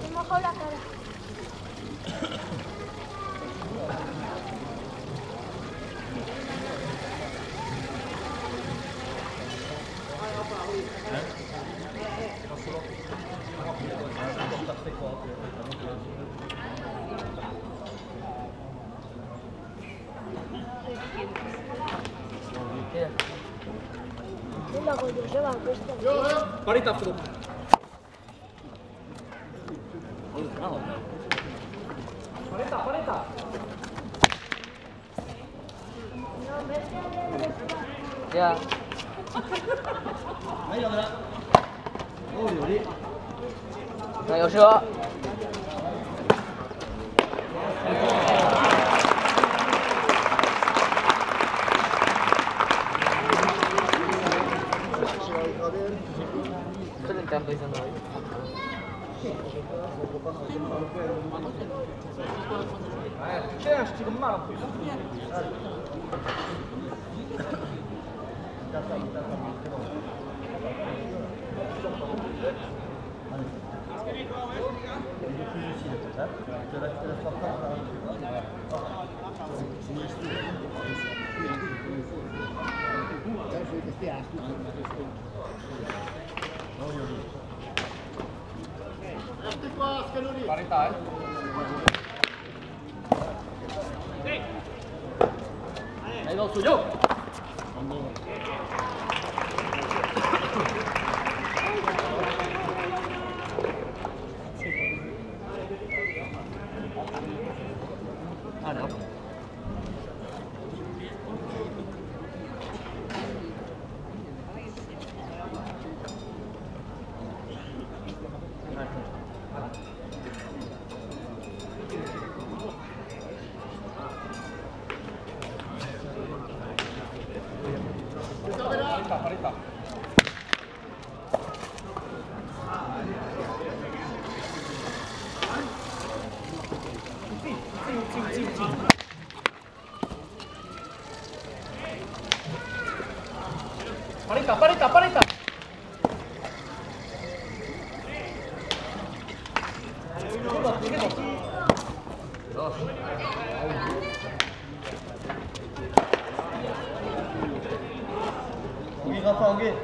Me mojó la cara. Kyllä kun se vaan pistää. Pari tappelu. Parita. Ya. Nah, Joshua. Esto le encanta diciendo ahí. 최대한 지금만. Parita, eh? Ahí va suyo. Parita. Parita. 여기 가서 한 개.